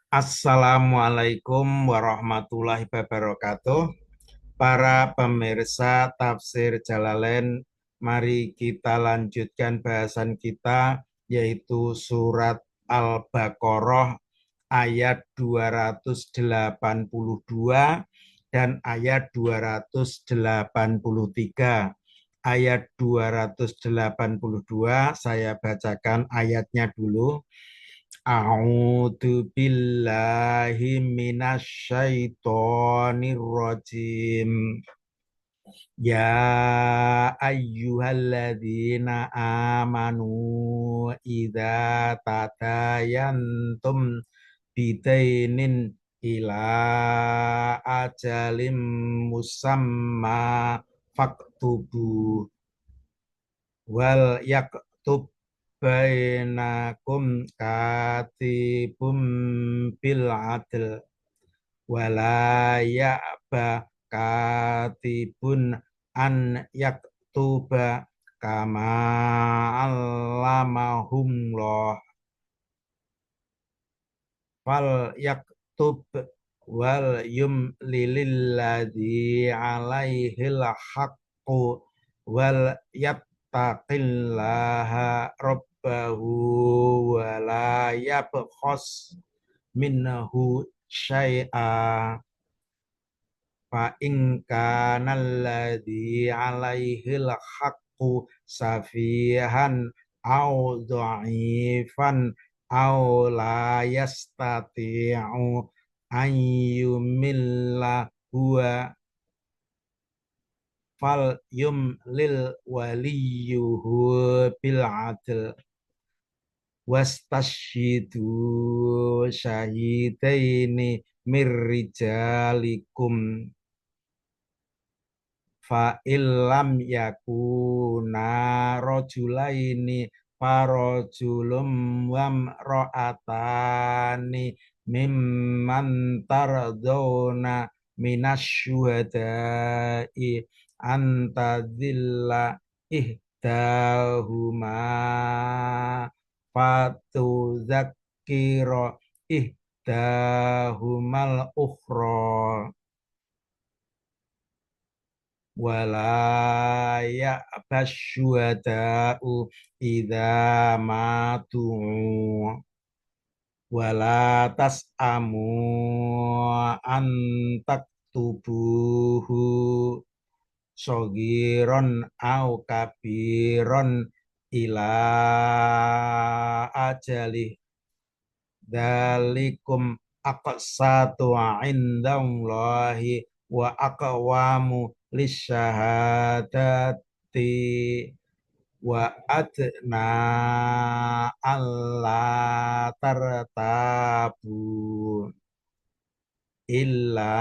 Assalamualaikum warahmatullahi wabarakatuh. Para pemirsa tafsir Jalalain, mari kita lanjutkan bahasan kita yaitu surat Al-Baqarah ayat 282 dan ayat 283. Ayat 282 saya bacakan ayatnya dulu. A'udzu billahi minasyaitonir rajim. Ya ayyuhalladzina amanu idza tadayantum bidainin ila ajalim musamma faktubu wal yaktub bainakum katibum bil adl wala ya'ba katibun an yaktuba kama allamahum loh fal yaktub wal yumlililladzi alaihil haqqu wal yattaqillaha rabbahu wala yabkhos minhu syai'a fa in kana alladzi alaihil haqqu safihan au dha'ifan au la yastati'u an yumilla huwa fal yumlil waliyuhu bil adl wastashhidu syahidaini mirrijalikum fa illam yakuna rajulaini farajulum wamra'atani mimman tardawna minasyuhada'i antadzilla ihdahuma fatudzakira ihdahumal ukhra wala ya'basyuhada'u idza matu wala tas'amu an taktubuhu sogiron au kabiron ila ajalih dalikum aqsatu indallahi wa aqwamu lisyahadati wa adna alla tartabu illa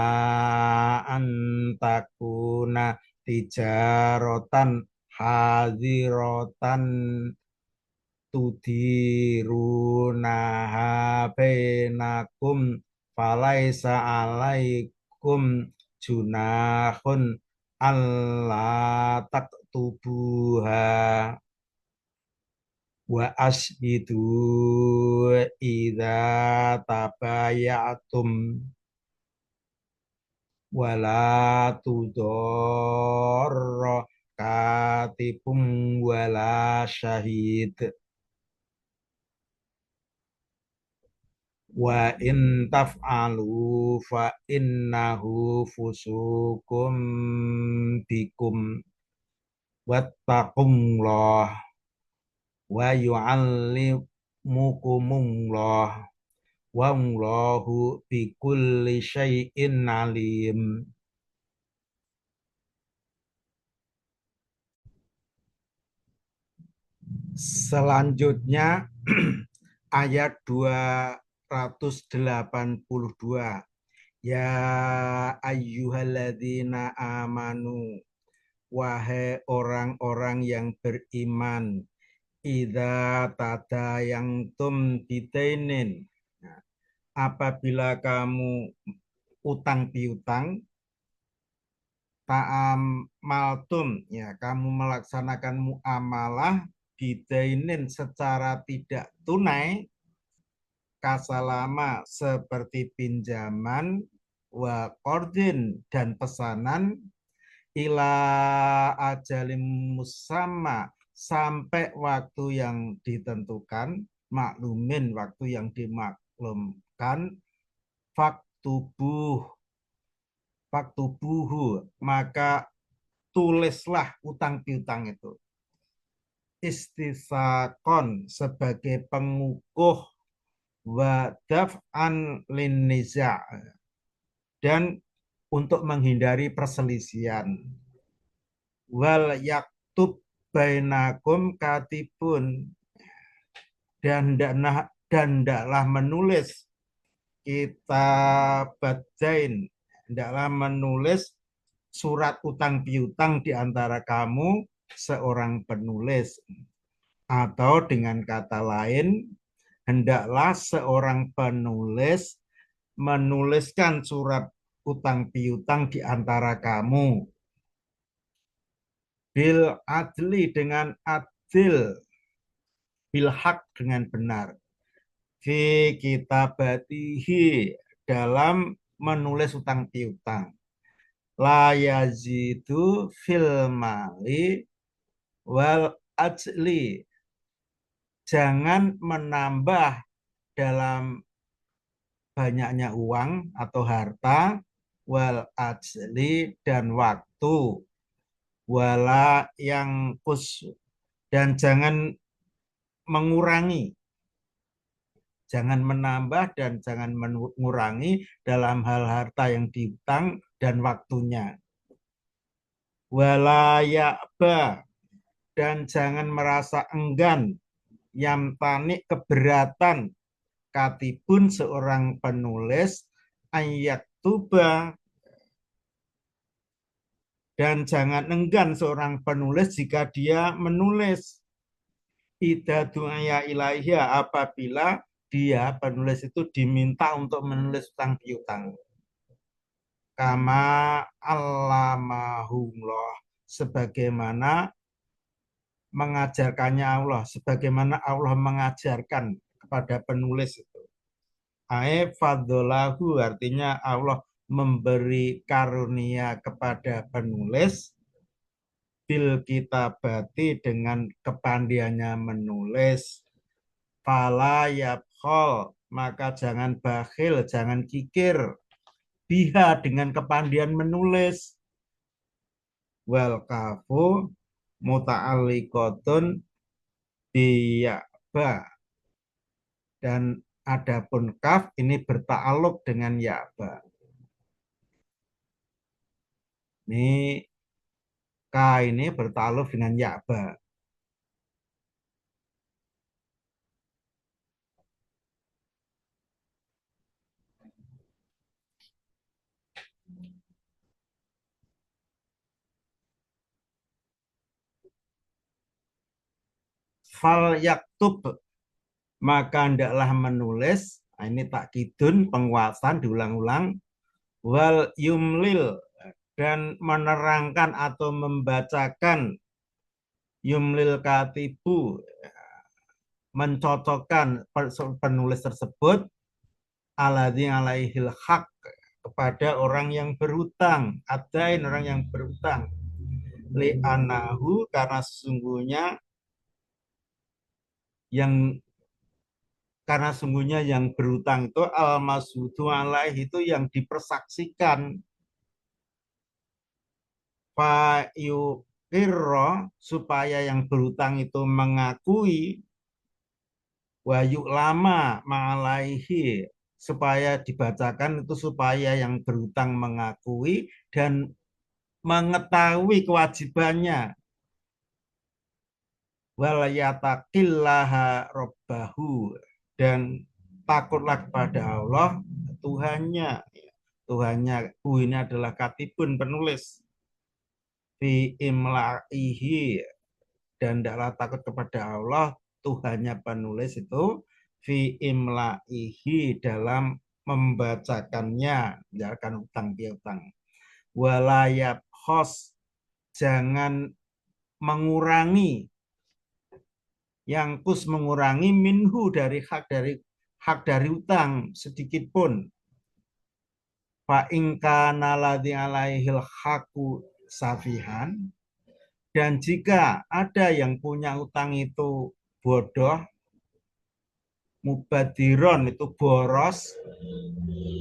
antakuna tijarotan hadirotan tudirunaha bainakum falaisa alaikum junahun alla taktubuha wa asbidu idza tabayatum wala tudorro katibum wala syahid wa in taf'alu fa innahu fusukum bikum wattaqullah wa yu'allimukumullah wallahu bikulli syai'in alim. Selanjutnya ayat 282. Ya ayyuhalladzina amanu, wahai orang-orang yang beriman, idza tadayangtum bidainin. Nah, apabila kamu utang piutang, ta'amaltum, ya kamu melaksanakan muamalah bidainin secara tidak tunai, kasalama seperti pinjaman wa qardin dan pesanan ila ajalim musamma sampai waktu yang ditentukan, maklumin waktu yang dimaklumkan, faktubuh faktubuhu maka tulislah utang piutang itu istisakon sebagai pengukuh wa daf'an linniza dan untuk menghindari perselisihan wal yaktub bainakum katibun dan hendaklah menulis kita bacain hendaklah menulis surat utang piutang di antara kamu seorang penulis atau dengan kata lain hendaklah seorang penulis menuliskan surat utang piutang di antara kamu bil adli dengan adil bil hak dengan benar fi kitabatihi dalam menulis utang piutang la yazidu fil mali wal ajli jangan menambah dalam banyaknya uang atau harta wal ajli dan waktu wala yang dan jangan mengurangi jangan menambah dan jangan mengurangi dalam hal harta yang diutang dan waktunya wala ya'ba dan jangan merasa enggan yamtani keberatan katibun seorang penulis ayat tuba dan jangan enggan seorang penulis jika dia menulis ida du'aya ilaiha apabila dia penulis itu diminta untuk menulis utang piutang kama allamahullah sebagaimana mengajarkannya Allah sebagaimana Allah mengajarkan kepada penulis itu fadlahu artinya Allah memberi karunia kepada penulis bil kitabati dengan kepandaiannya menulis fala yabkhol maka jangan bakhil jangan kikir biha dengan kepandaian menulis wal kafu muta'alliqatun biya'ba dan adapun kaf ini berta'aluk dengan ya'ba. Ini ka ini berta'aluk dengan ya'ba. Fal yaktub maka hendaklah menulis ini takkidun penguatan diulang-ulang wal yumlil dan menerangkan atau membacakan yumlil katibu mencocokkan penulis tersebut aladzi alaihil haq kepada orang yang berhutang adain orang yang berhutang li anahu karena sesungguhnya yang berhutang itu al-mashudu alaih itu yang dipersaksikan fayuqirra supaya yang berhutang itu mengakui wayuk lama ma'alaihi supaya dibacakan itu supaya yang berhutang mengakui dan mengetahui kewajibannya wal yataqillaha rabbahu dan takutlah kepada Allah Tuhannya. Tuhannya ini adalah katibun penulis fi imla'ihi dan tidaklah takut kepada Allah Tuhannya penulis itu fi imla'ihi dalam membacakannya menjalankan utang piutang walayab khos jangan mengurangi yang kus mengurangi minhu dari hak dari utang sedikit pun. Fa ingkana ladzi alaihil haku safihan, dan jika ada yang punya utang itu bodoh, mubadiron itu boros,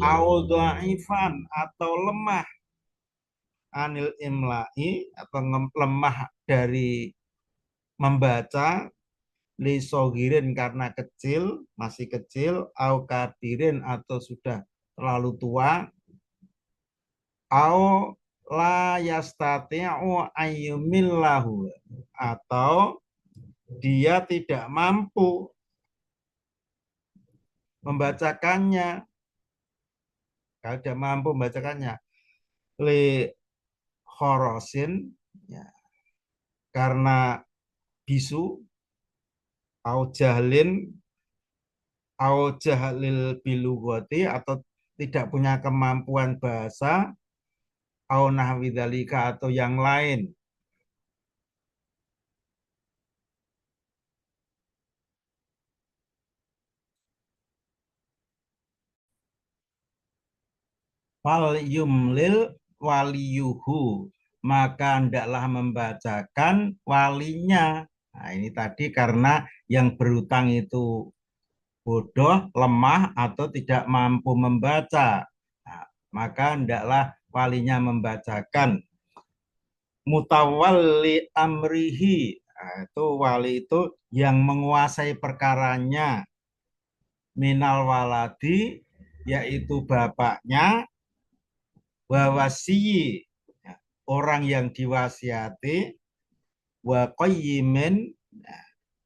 audhaifan atau lemah, anil imla'i atau lemah dari membaca, lisogirin karena kecil, masih kecil, au kadirin atau sudah terlalu tua, au la yastati'u ayyumillahu atau dia tidak mampu membacakannya, kalau tidak mampu membacakannya, li khorosin ya, karena bisu, au jahlin, au jahlil bilugoti atau tidak punya kemampuan bahasa, au nahwidzalika atau yang lain. Fal yumlil waliyuhu, maka hendaklah membacakan walinya. Nah, ini tadi karena yang berutang itu bodoh, lemah, atau tidak mampu membaca. Nah, maka hendaklah walinya membacakan. Mutawalli amrihi, nah, itu wali itu yang menguasai perkaranya. Minal waladi, yaitu bapaknya, wawasiyi, orang yang diwasiati, wa qayyimin,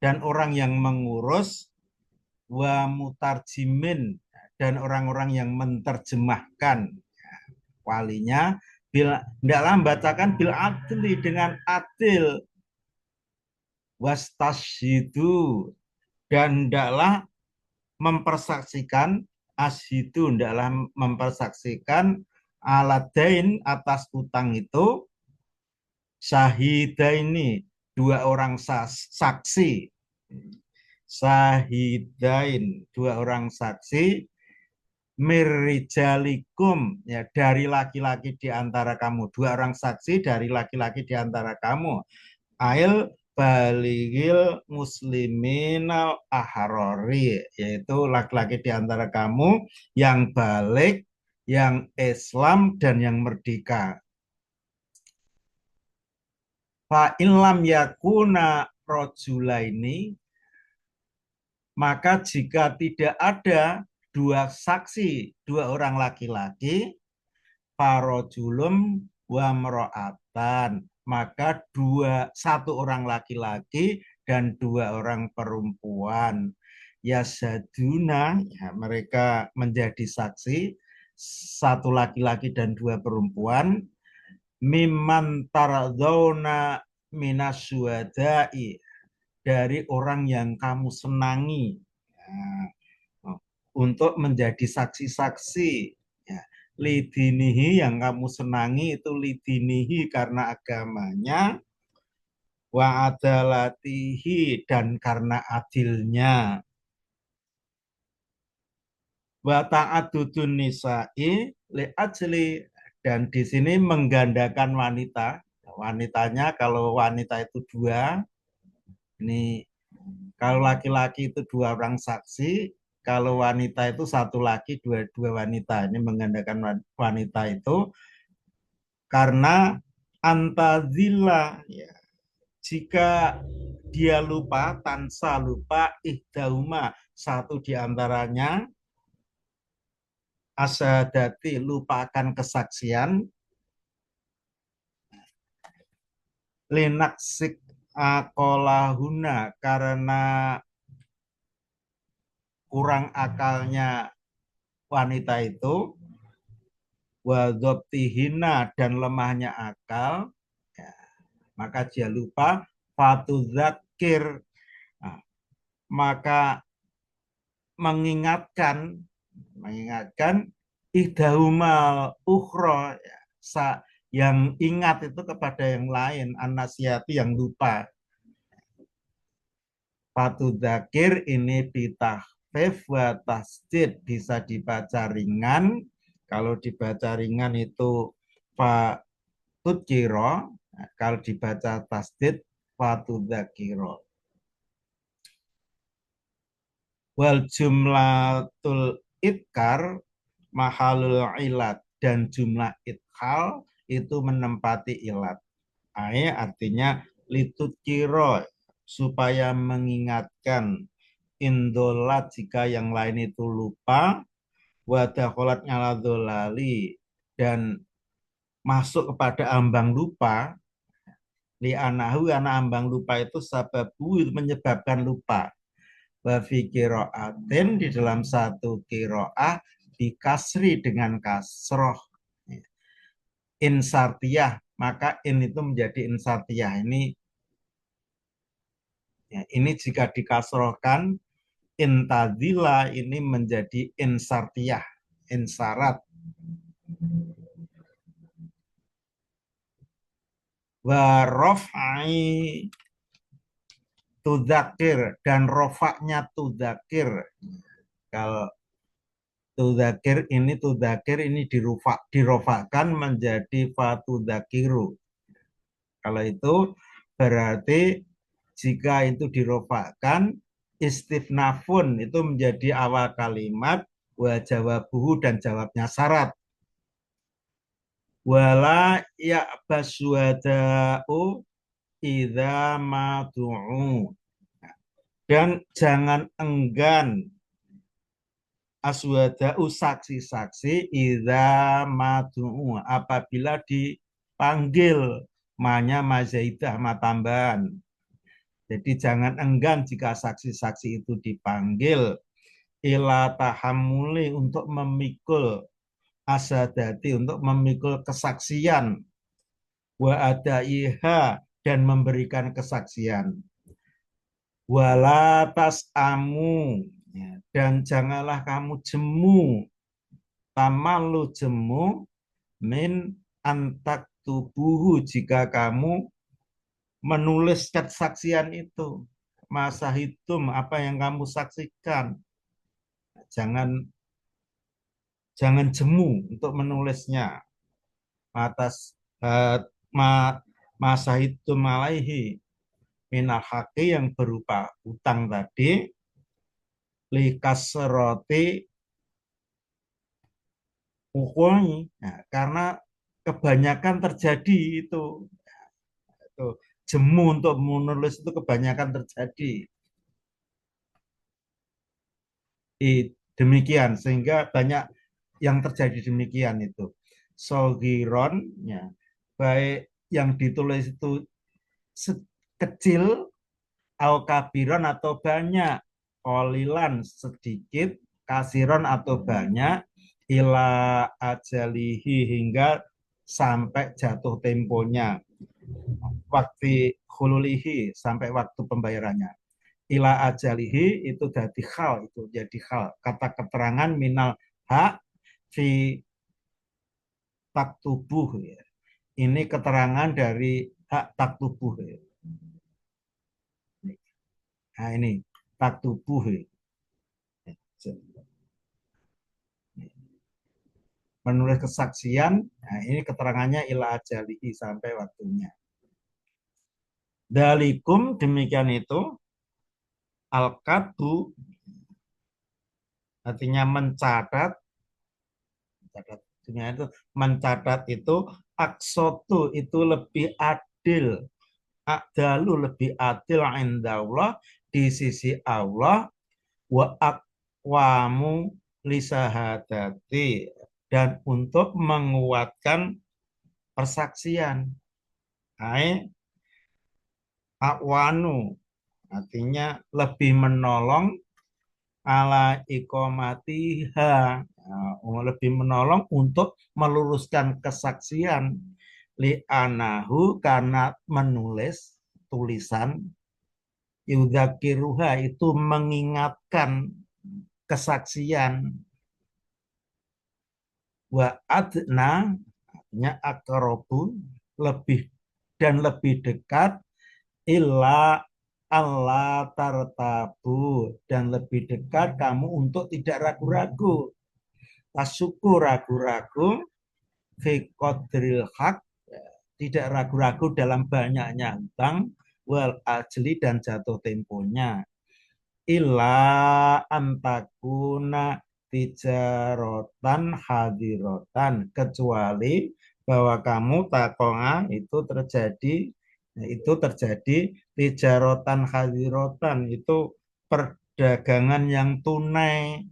dan orang yang mengurus, wa mutarjimin, dan orang-orang yang menerjemahkan. Walinya hendaklah membacakan bil adli, dengan adil, wastashidu, dan hendaklah mempersaksikan, ashidu, hendaklah mempersaksikan, aladain, atas utang itu, syahidaini, dua orang saksi, syahidain, dua orang saksi, mirrijalikum, ya, dari laki-laki di antara kamu, dua orang saksi dari laki-laki di antara kamu, ail baligil musliminal ahrori, yaitu laki-laki di antara kamu yang balik, yang Islam dan yang merdeka. Fa inlam yakuna rojulaini, maka jika tidak ada dua saksi, dua orang laki-laki, farojulum wa mro'atan, maka satu orang laki-laki dan dua orang perempuan, yasaduna, ya, mereka menjadi saksi, satu laki-laki dan dua perempuan, mimman taradzauna minasy-syuhada'i, dari orang yang kamu senangi, ya, untuk menjadi saksi-saksi, ya. Lidinihi, yang kamu senangi itu lidinihi karena agamanya, wa adalatihi, dan karena adilnya, wa ta'adudun nisa'i li ajli, dan di sini menggandakan wanita. Wanitanya, kalau wanita itu dua, ini kalau laki-laki itu dua orang saksi, kalau wanita itu satu laki, dua wanita. Ini menggandakan wanita itu karena antazila, ya, jika dia lupa, tansa lupa, ihdauma, satu diantaranya, asadati, lupakan kesaksian, linaksik akolahuna, karena kurang akalnya wanita itu, wadobtihina, dan lemahnya akal, ya, maka dia lupa, fatuzakir, nah, maka mengingatkan ihdahumal ukhro, ya, yang ingat itu kepada yang lain, anasiati, yang lupa. Fatuzakir ini wa tasdid bisa dibaca ringan. Kalau dibaca ringan itu fa tudkiro. Kalau dibaca tasdid fa tudzakiro. Wal jumlatul idkar mahalul ilat, dan jumlah idkhal itu menempati ilat. Artinya litut kiro, supaya mengingatkan, indolat jika yang lain itu lupa, wadakolat nyala dolali, dan masuk kepada ambang lupa, li anahu karena ambang lupa itu sababu menyebabkan lupa. Wafi kiroatin di dalam satu kiroah dikasri dengan kasroh insartiyah, maka in itu menjadi insartiyah. Ini jika dikasrohkan intadila ini menjadi insartiyah, insarat. Wa rofai tudakir, dan rofaknya tudakir. Kalau tudakir ini dirofakkan menjadi fatudakiru. Kalau itu berarti jika itu dirofakkan, istifnafun itu menjadi awal kalimat, wa jawabuhu dan jawabnya syarat. Wala ya baswada'u idza madu'u, dan jangan enggan aswada'u saksi-saksi idza madu'u apabila dipanggil, manya mazaidah tambahan. Jadi jangan enggan jika saksi-saksi itu dipanggil ila tahammuli untuk memikul asadati, untuk memikul kesaksian, wa adaiha dan memberikan kesaksian, wala tasamu dan janganlah kamu jemu, tamalu jemu, min antak tubuhu jika kamu menulis kesaksian itu, masa hitung apa yang kamu saksikan. Jangan jemu untuk menulisnya. Atas masa hitung alaihi minal haqi yang berupa utang tadi, likasroti ukuni, karena kebanyakan terjadi itu jemu untuk menulis itu kebanyakan terjadi. Demikian sehingga banyak yang terjadi demikian itu. Sogiron, ya, baik yang ditulis itu kecil, au kabiron atau banyak, kolilan sedikit, kasiron atau banyak, ila ajalihi hingga sampai jatuh temponya, waktu khululihi sampai waktu pembayarannya. Ila ajalihi itu jadi hal, itu jadi hal, kata keterangan minal hak fi tak tubuh, ya. Ini keterangan dari hak tak tubuh, ya. Nah ini tak tubuh, ya. Menulis kesaksian, nah ini keterangannya ila ajalihi sampai waktunya. Dalikum demikian itu, al-katbu artinya mencatat, mencatat itu aksotu itu lebih adil, adalu lebih adil indallah di sisi Allah, wa aqwamu lisahadati dan untuk menguatkan persaksian. Hai akwanu artinya lebih menolong, ala ikomatiha, lebih menolong untuk meluruskan kesaksian, li anahu karena menulis tulisan, yudzakiruha itu mengingatkan kesaksian, wa adna artinya akrobu lebih dan lebih dekat, illa Allah tartabu dan lebih dekat kamu untuk tidak ragu-ragu. Tasuku ragu-ragu fi qadril haq, tidak ragu-ragu dalam banyaknya hutang wal ajli dan jatuh temponya. Illa antakuna tijarotan hadirotan, kecuali bahwa kamu takonga itu terjadi tijarotan hadirotan, itu perdagangan yang tunai.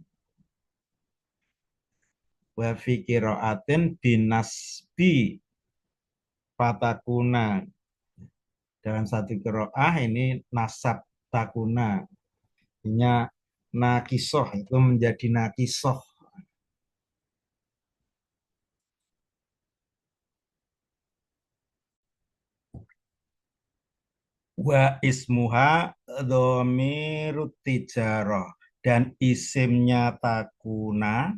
Wa fi qiraatin binasbi fatakuna, dalam satu qiraah ini nasab takuna, artinya nakisoh itu menjadi nakisoh. Wa ismuha dhomirut tijarah, dan isimnya takuna,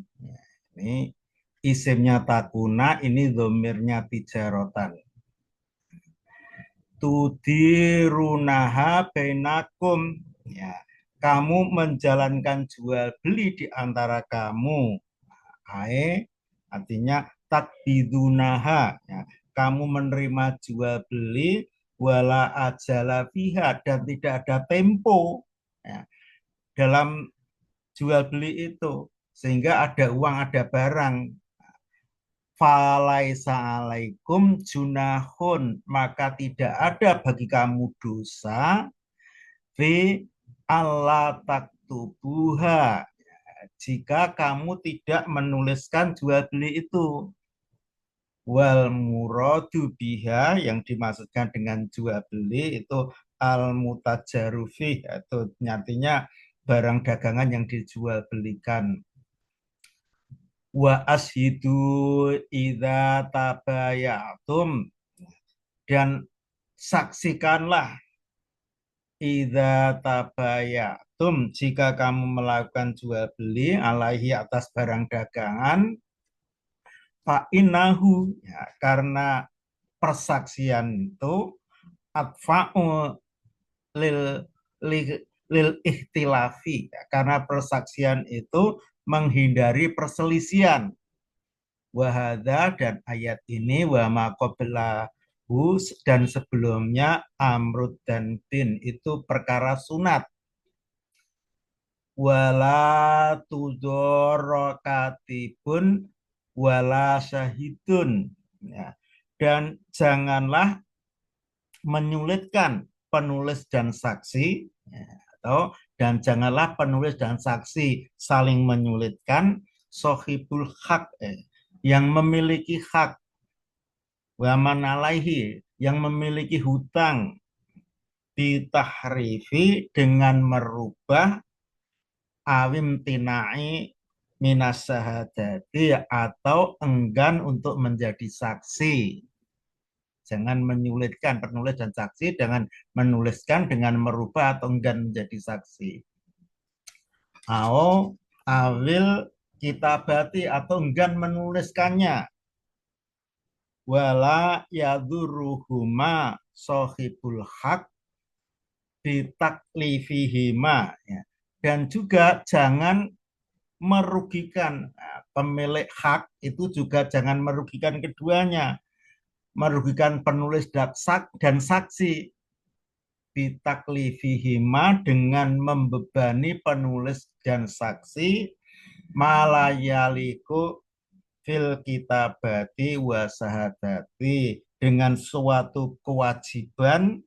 ini isimnya takuna, ini dhomirnya tijarotan. Tudirunaha bainakum, ya, kamu menjalankan jual beli di antara kamu. Ae artinya takbidunaha, ya, kamu menerima jual beli wala ajala fiha, dan tidak ada tempo, ya, dalam jual beli itu, sehingga ada uang ada barang. Falaisa alaikum junahun, maka tidak ada bagi kamu dosa fi Allah taktubuha, jika kamu tidak menuliskan jual beli itu. Wal muradu biha, yang dimaksudkan dengan jual beli itu al mutajarufih, itu artinya barang dagangan yang dijual belikan. Wa ashidu idza tabayatum, dan saksikanlah idza tabayatum, jika kamu melakukan jual beli alaihi atas barang dagangan, fa innahu, ya, karena persaksian itu adfa'u lil lil, lil ikhtilafi, ya, karena persaksian itu menghindari perselisihan. Wahada, dan ayat ini wa maqablahu, dan sebelumnya amrud dan bin itu perkara sunat. Wala tudorokatibun wala syahidun, ya, dan janganlah menyulitkan penulis dan saksi, ya, dan janganlah penulis dan saksi saling menyulitkan sohibul hak, yang memiliki hak, waman alaihi, yang memiliki hutang, ditahrifi, dengan merubah awim tinai minas syahadati, atau enggan untuk menjadi saksi. Jangan menyulitkan penulis dan saksi dengan menuliskan, dengan merubah atau enggan menjadi saksi. Awil kitabati, atau enggan menuliskannya. Wala yaduruhuma sohibul hak ditaklifihima, ya. Dan juga jangan merugikan, nah, pemilik hak itu juga jangan merugikan keduanya, merugikan penulis dan saksi, ditaklifihima, dengan membebani penulis dan saksi, malayaliku fil kitabati wasahadati, dengan suatu kewajiban,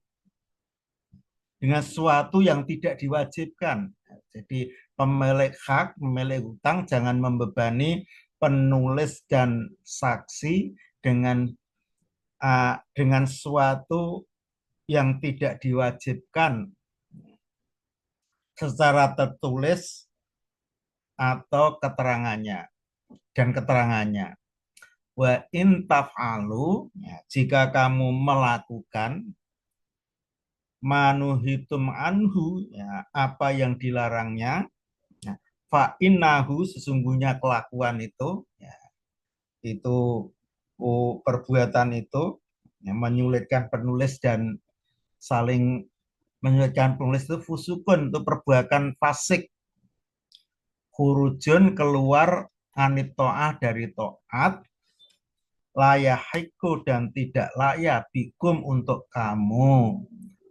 dengan sesuatu yang tidak diwajibkan. Jadi pemilik hak, pemilik hutang jangan membebani penulis dan saksi dengan sesuatu yang tidak diwajibkan secara tertulis atau keterangannya. Wa in taf'alu, ya, jika kamu melakukan manuhitum anhu, ya, apa yang dilarangnya, ya, fa innahu, sesungguhnya kelakuan itu, ya, itu perbuatan itu, ya, menyulitkan penulis dan saling Menyebutkan penulis itu fusukun, itu perbuatan fasik. Khurujun keluar anit to'ah dari to'at, layahiku dan tidak layak bikum untuk kamu.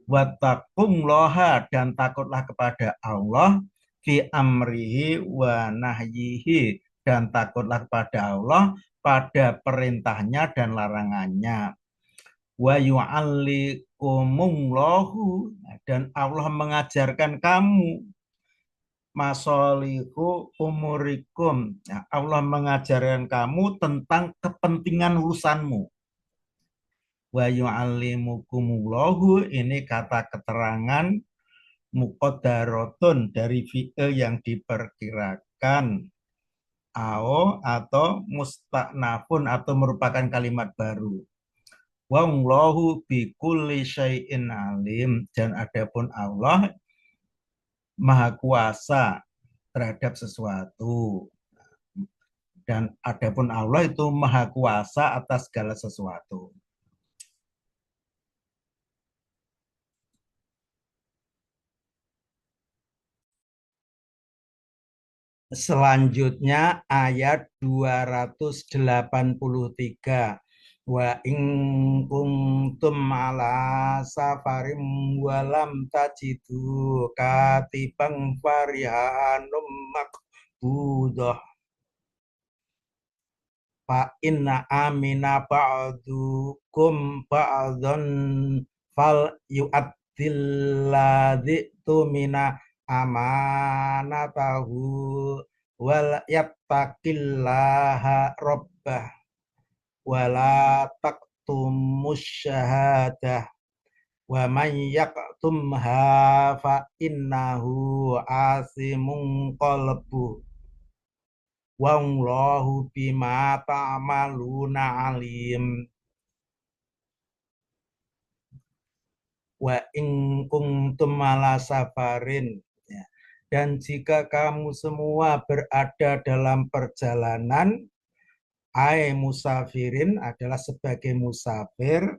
Wattaqum loha dan takutlah kepada Allah fi amrihi wa nahyihi dan takutlah kepada Allah pada perintahnya dan larangannya. Wa yu'allikumullahu dan Allah mengajarkan kamu masolihu umurikum. Nah, Allah mengajarkan kamu tentang kepentingan urusanmu. Wa yu'allimukumullahu ini kata keterangan muqaddaratun dari fi'il yang diperkirakan atau mustaknafun atau merupakan kalimat baru. Wallahu bikulli syai'in alim dan adapun Allah maha kuasa terhadap sesuatu dan adapun Allah itu maha kuasa atas segala sesuatu. Selanjutnya ayat 283. Wa in kuntum ala safarim walam tajidu katibang farihanum makbudah fa inna amina ba'dukum ba'dhan fal yu'addilladzi tumina amanatahu wal yattaqillaha rabbah wala taqtumus syahadah wa man yaqtumha fa innahu asimun qalbuh wallahu bima ta'maluna alim. Wa in kuntum ala safarin ya. Dan jika kamu semua berada dalam perjalanan, musafirin adalah sebagai musafir,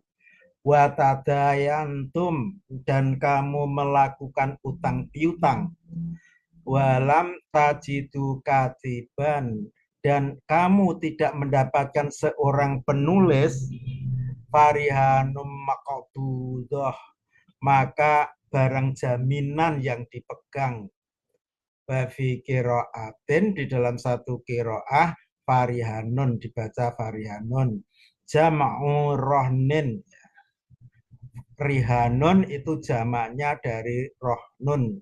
wa tadayantum dan kamu melakukan utang piutang, walam tajidu katiban dan kamu tidak mendapatkan seorang penulis, farihanum maqbudah maka barang jaminan yang dipegang. Bafi kiroatin di dalam satu kiroah farihanun dibaca farihanun. Jama'u rohnin. Rihanun itu jamaknya dari rohnun.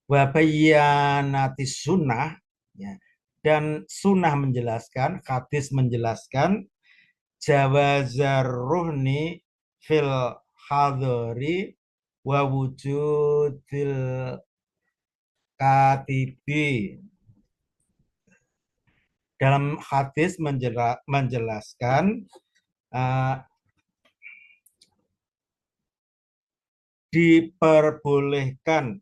Wabayanati sunnah ya. Dan sunnah menjelaskan, hadis menjelaskan jawazar ruhni fil hadori wa wujudil katibi. Dalam hadis menjelaskan diperbolehkan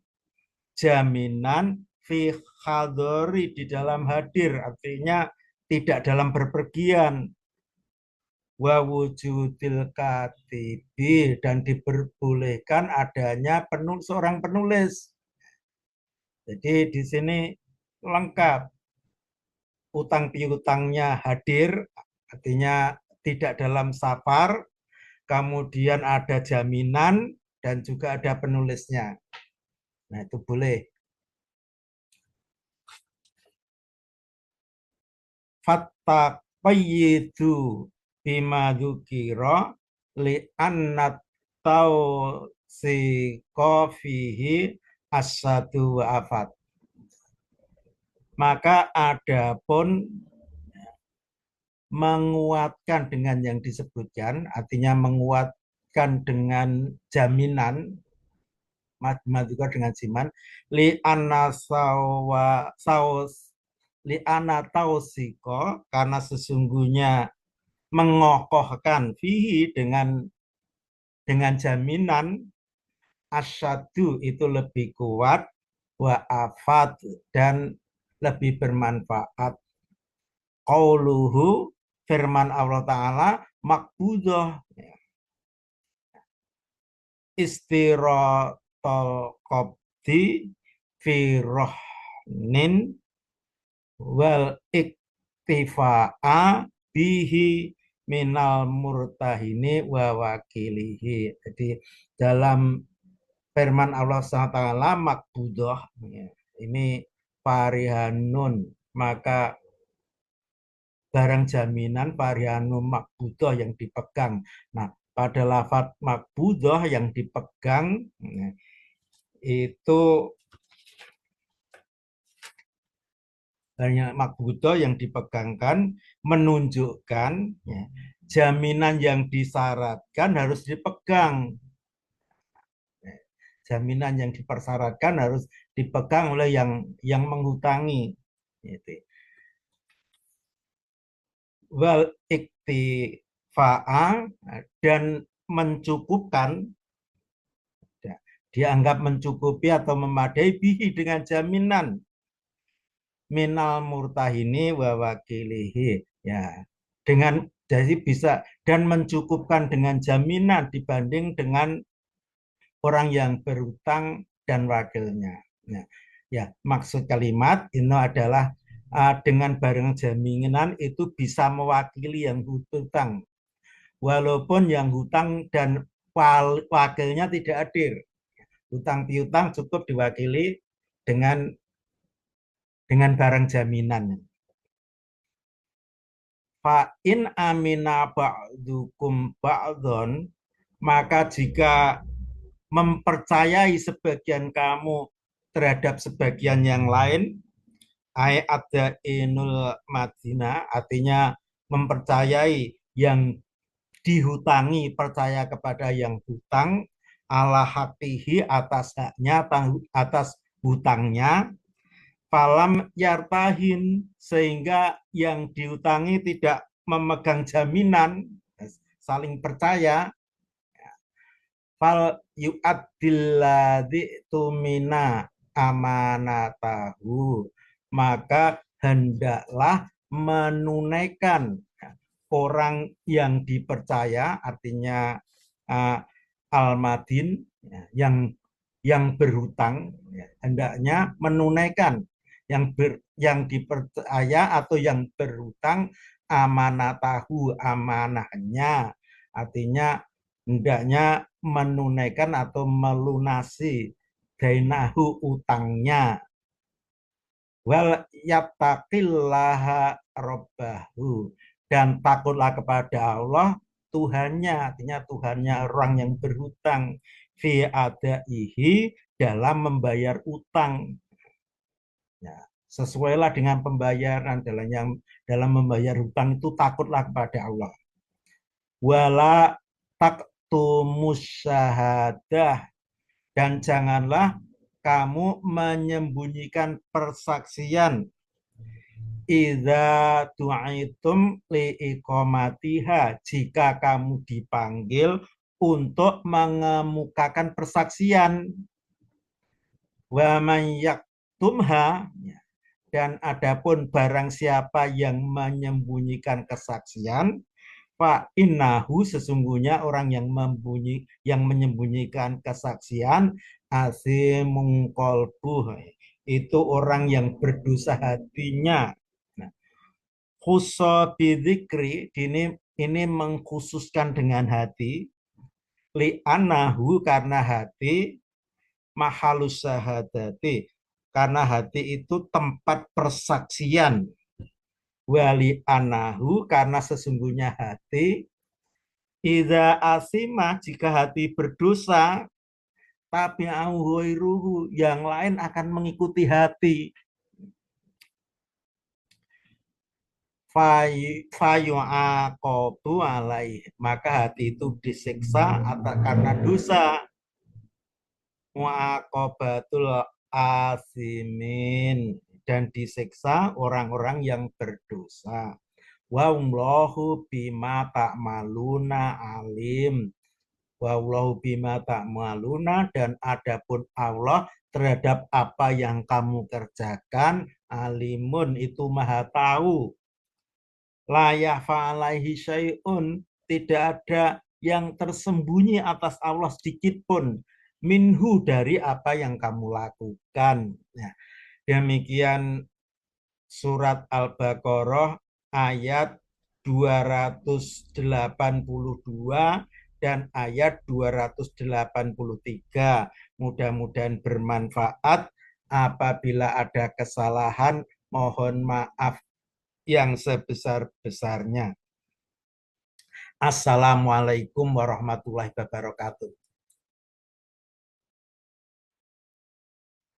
jaminan fi hadori di dalam hadir, artinya tidak dalam berpergian, wa wujudil katibi dan diperbolehkan adanya seorang penulis. Jadi di sini lengkap, utang piutangnya hadir, artinya tidak dalam safar, kemudian ada jaminan dan juga ada penulisnya. Nah itu boleh. Fattaqayyidu bima dzukira li annat tausiqa fihi asadu wa afat. Maka adapun menguatkan dengan yang disebutkan, artinya menguatkan dengan jaminan, juga dengan siman, li anasawa saus li anatausiko karena sesungguhnya mengokohkan fihi dengan jaminan asyadu itu lebih kuat wa afat dan lebih bermanfaat. Qauluhu firman Allah Ta'ala makbudoh istirotol qabdi fi rohnin wal iktifa'a bihi minal murtahini wa wakilihi. Jadi dalam firman Allah SWT makbudoh, ini parihanun, maka barang jaminan parihanun makbudoh yang dipegang. Nah, pada lafadz makbudoh yang dipegang itu hanya makbudoh yang dipegangkan menunjukkan jaminan yang disyaratkan harus dipegang. Jaminan yang dipersyaratkan harus dipegang oleh yang menghutangi. Wal iktifa'a, dan mencukupkan, dianggap mencukupi atau memadai bihi dengan jaminan minal murtahini wa wakilihi, ya, dengan jadi bisa dan mencukupkan dengan jaminan dibanding dengan orang yang berutang dan wakilnya. Nah, ya, maksud kalimat ini adalah dengan barang jaminan itu bisa mewakili yang hutang, walaupun yang hutang dan wakilnya tidak hadir. Hutang piutang cukup diwakili dengan barang jaminan. Fa in amina ba'dukum ba'don, maka jika mempercayai sebagian kamu terhadap sebagian yang lain, ada inul madina, artinya mempercayai yang dihutangi percaya kepada yang hutang, ala hakihi, atas haknya, atas hutangnya, falam yartahin, sehingga yang dihutangi tidak memegang jaminan, saling percaya, fal yu'addilladzi tumina amanatahu, maka hendaklah menunaikan orang yang dipercaya, artinya al-madin, yang berhutang, hendaknya menunaikan yang dipercaya atau yang berhutang amanatahu, amanahnya, artinya hendaknya menunaikan atau melunasi dainahu, utangnya, wal yattaqillaha rabbahu, dan takutlah kepada Allah Tuhannya, artinya Tuhannya orang yang berhutang, fi adaihi, dalam membayar utang. Ya, sesuailah dengan pembayaran, dalam membayar hutang itu takutlah kepada Allah. Wala taktumus syahadah, dan janganlah kamu menyembunyikan persaksian, idza tu'itum liiqamatiha, jika kamu dipanggil untuk mengemukakan persaksian. Wa man yaktumha, dan adapun barang siapa yang menyembunyikan kesaksian, fa innahu, sesungguhnya orang yang menyembunyikan kesaksian, asimun qalbuh, itu orang yang berdosa hatinya. Nah, khusus bidzikri, ini mengkhususkan dengan hati, li anahu, karena hati, mahalus syahadati, karena hati itu tempat persaksian, wali anahu, karena sesungguhnya hati, idza asima, jika hati berdosa, tapi auhuiruhu, yang lain akan mengikuti hati. Fayu'aqobu alaih, maka hati itu disiksa karena dosa. Mu'aqobatul asimin, dan disiksa orang-orang yang berdosa. Wallahu bima ta'maluna alim. Wallahu bima ta'maluna, dan adapun Allah terhadap apa yang kamu kerjakan, alimun, itu maha tahu. La ya'fa alaihi syai'un, tidak ada yang tersembunyi atas Allah sedikit pun minhu dari apa yang kamu lakukan. Nah, demikian surat Al-Baqarah ayat 282 dan ayat 283. Mudah-mudahan bermanfaat. Apabila ada kesalahan, mohon maaf yang sebesar-besarnya. Assalamualaikum warahmatullahi wabarakatuh.